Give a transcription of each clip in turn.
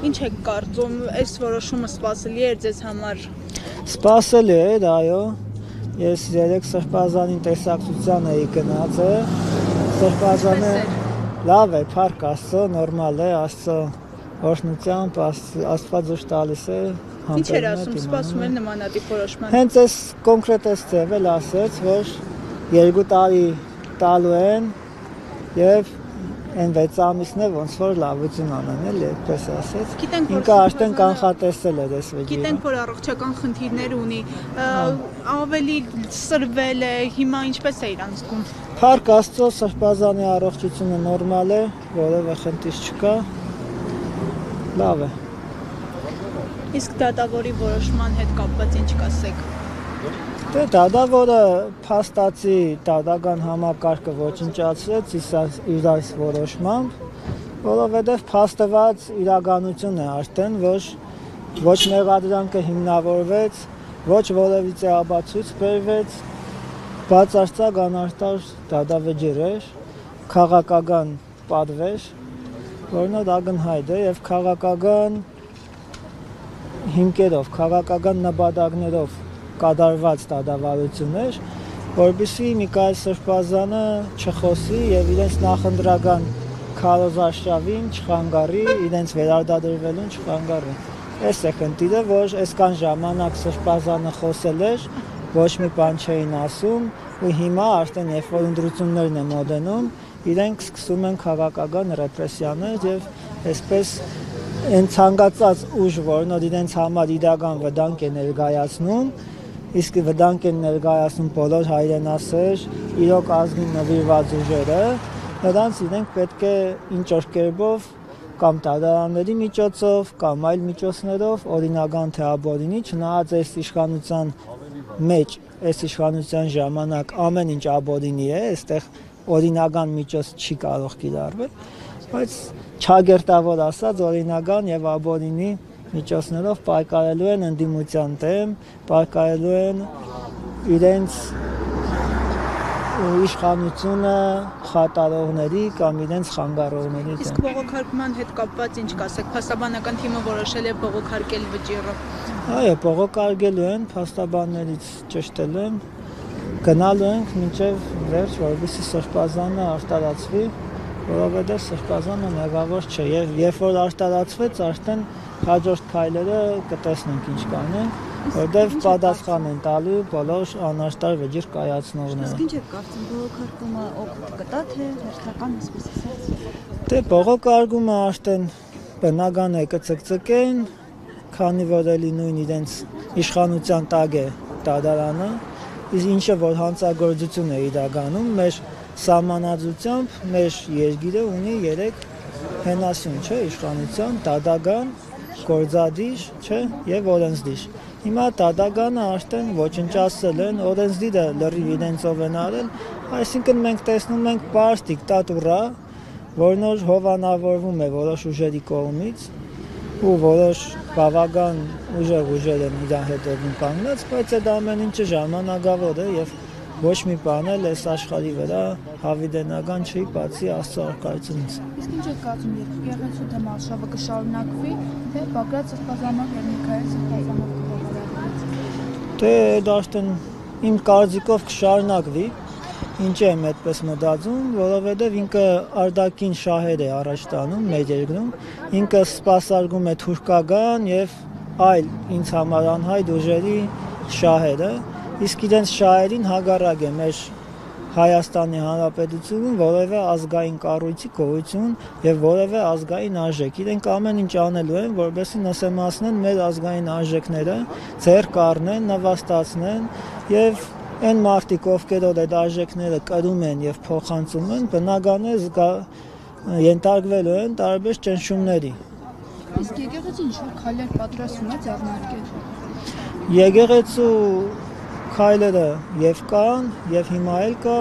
Ինչ եք կարծում, այս որոշումը սպասելի էր ձեզ համար։ Սպասելի էր, այո։ Ես երեք Սրբազանին տեսակցության էի գնաց։ Սրբազանը լավ է, փառք Աստծո, նորմալ է, Աստծո օրհնությամբ, Աստված ուժ տալիս է։ Ինչ էր ասում, սպասում էր նմանատիպ որոշման։ Հենց այս կոնկրետ այս ձևը ասեց, որ 2 տարի տալու են եւ այն 6 ամիսն է ոնց որ լավություն անեն, էլի այդպես ասեց։ Ինքը արդեն կանխատեսել էր այս վեճը։ Գիտենք, որ առողջական խնդիրներ ունի, ավելի սրվել է, հիմա ինչպես է իրան զգում։ Փառք Աստծո, Սրբազանի առողջությունը նորմալ է, որևէ խնդիր չկա։ Լավ է։ Իսկ դատավորի որոշման հետ կապված ինչ կասեք։ Դե դատավորը փաստացի դատական համակարգը ոչնչացրեց իր այս որոշմամբ, որովհետև փաստված իրականություն է արդեն, որ ոչ մեղադրանքը հիմնավորվեց, ոչ որևիցե ապացույց բերվեց, բացարձակ անարտար դատավեճեր էր, քաղաքական պատվեր, որն ակնհայտ է եւ քաղաքական հիմքերով, քաղաքական նպատակներով կատարված դատավարություններ, որպեսզի Միքայել Սրբազանը չխոսի եւ իրենց նախընտրական քարոզարշավին չխանգարի, իրենց վերարտադրվելուն չխանգարի։ Այս է խնդիրը, որ այսքան ժամանակ Սրբազանը խոսել էր, ոչ մի բան չէին ասում, ու հիմա արդեն երբ որ ընտրություններն են մոտենում, իրենք սկսում են քաղաքական ռեպրեսիաներ եւ այսպես այն ցանկացած ուժ, որն իրենց համար իրական վտանգ է ներկայացնում, իսկ վտանգ են ներկայացնում բոլոր հայրենասեր, իրոք ազգին նվիրված ուժերը, նրանց իրենք պետք է ինչ-որ կերպով կամ դատարանների միջոցով, կամ այլ միջոցներով օրինական թե աբորինի, չնայած այս իշխանության մեջ, այս իշխանության ժամանակ ամեն ինչ աբորինի է, այստեղ օրինական միջոց չի կարող կիրառվել, բայց չագերտավոր ասած օրինական եւ աբորինի միջոցներով պայքարելու են ընդդիմության դեմ, պայքարելու են իրենց իշխանությունը խաթարողների կամ իրենց խանգարողների դեմ։ Իսկ բողոքարկման հետ կապված ինչ կասեք, փաստաբանական թիմը որոշել է բողոքարկել վճիռը։ Այո, բողոքարկելու են, փաստաբաններից ճշտել եմ, գնալու ենք մինչև վերջ, որպեսզի Սրբազանը արտարացվի, որովհետև Սրբազանը մեղավոր չէ, եւ երբ որ արտարացվեց, արդեն հաջորդ քայլերը կտեսնենք ինչ կանենք, որտեղ պատասխան են տալու բոլոր անարտար վճիռ կայացնողները։ Իսկ ինչ եք կարծում, բողոքարկումը օգուտ կտա թե հերթական այսպես ասած։ Դե բողոքարկումը արդեն բնական է կցկցկեն, քանի որ էլի նույն իրենց իշխանության տակ է դատարանը, իսկ ինչը որ հանցագործություն է իրականում, մեր սահմանադրությամբ մեր երկիրը ունի 3 հենասյուն, չէ, իշխանության, դատական, գործադիր, չէ, եւ օրենսդիր։ Հիմա դատականը արդեն ոչնչացել են, օրենսդիրը լրիվ իրենցով են արել, այսինքն մենք տեսնում ենք պարզ դիկտատուրա, որն որ հովանավորվում է որոշ ուժերի կողմից, ու որոշ բավական ուժեր են իր հետևում կանգնած, բայց այդ ամեն ինչը ժամանակավոր է եւ ոչ մի բան էլ այս աշխարհի վրա հավիտենական չի, բացի Աստծո առկայությունից։ Իսկ ինչ եք կարծում, եկեղեցու դեմ արշավը կշարունակվի, թե Բագրատ Սրբազանով եւ Միքայել Սրբազանով կողմնակցվի։ Դե դա արդեն իմ կարծիքով կշարունակվի, ինչ եմ այդպես մտածում, որովհետեւ ինքը արտաքին շահեր է առաջ տանում մեր երկրում, ինքը սպասարկում է թուրքական եւ այլ ինձ համար անհայտ ուժերի շահերը, իսկ իրենց շահերին հակառակ է մեր Հայաստանի Հանրապետությունում որևէ ազգային կառույցի գոյություն եւ որևէ ազգային արժեք։ Իրենք ամեն ինչ անելու են, որպեսզի նսեմացնեն մեր ազգային արժեքները, ձեռք առնեն, նվաստացնեն եւ այն մարդիկ, ովքեր այդ արժեքները կրում են եւ փոխանցում են, բնական է ենթարկվելու են տարբեր ճնշումների։ Իսկ եկեղեցին ինչ-որ քայլեր պատրաստում է ձեռնարկել։ Եկեղեցու քայլերը եւ կան, եւ հիմա էլ կա,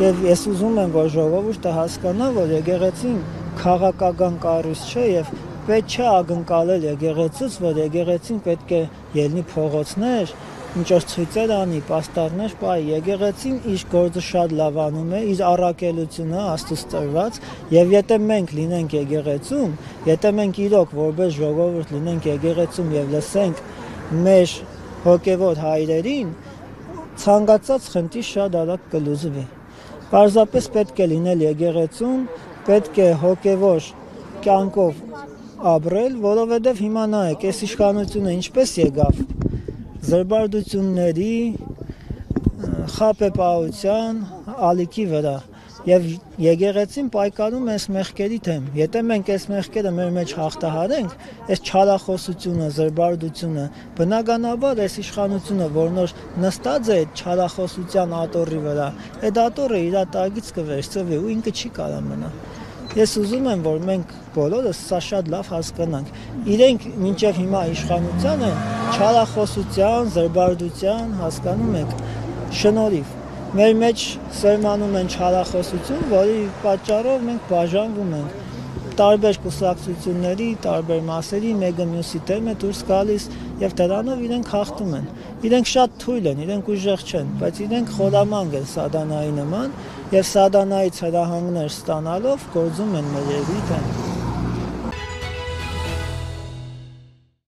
եւ ես ուզում եմ, որ ժողովուրդը հասկանա, որ եկեղեցին քաղաքական կառույց չէ եւ պետք չէ ակնկալել եկեղեցուց, որ եկեղեցին պետք է ելնի փողոցներ ինչ-որ ցույցեր անի, պաստառներ պայի, եկեղեցին իր գործը շատ լավ անում է, իր առաքելությունը Աստծուց տրված, եւ եթե մենք լինենք եկեղեցում, եթե մենք իրոք որպես ժողովուրդ լինենք եկեղեցում եւ լսենք մեր հոգեվոր հայրերին, ցանկացած խնդիր շատ արագ կլուծվի։ Պարզապես պետք է լինել եկեղեցում, պետք է հոգևոր կյանքով ապրել, որովհետև հիմա նայեք, այս իշխանությունը ինչպես եկավ զրբարդությունների, խաբեբայության, ալիքի վրա եւ եկեղեցին պայքարում է այս մեղքերի դեմ։ Եթե մենք այս մեղքերը մեր մեջ հաղթահարենք, այս չարախոսությունը, զրբարդությունը, բնականաբար այս իշխանությունը, որ նոր նստած է այդ չարախոսության աթոռի վրա, այդ աթոռը իր տակից կվերցվի ու ինքը չի կարող մնալ։ Ես ուզում եմ, որ մենք բոլորս սա շատ լավ հասկանանք։ Իրենք մինչև հիմա իշխանության են չարախոսության, զրբարդության, հասկանում եք, շնորհիվ։ Մեր մեջ սերմանում են չարախոսություն, որի պատճառով մենք բաժանվում ենք տարբեր կուսակցությունների, տարբեր մասերի, մեկը մյուսի դեմ է դուրս գալիս եւ դրանով իրենք հաղթում են։ Իրենք շատ թույլ են, իրենք ուժեղ չեն, բայց իրենք խորամանկ են սատանայի նման եւ սատանայից հրահանգներ ստանալով գործում են մեր երկրի դեմ։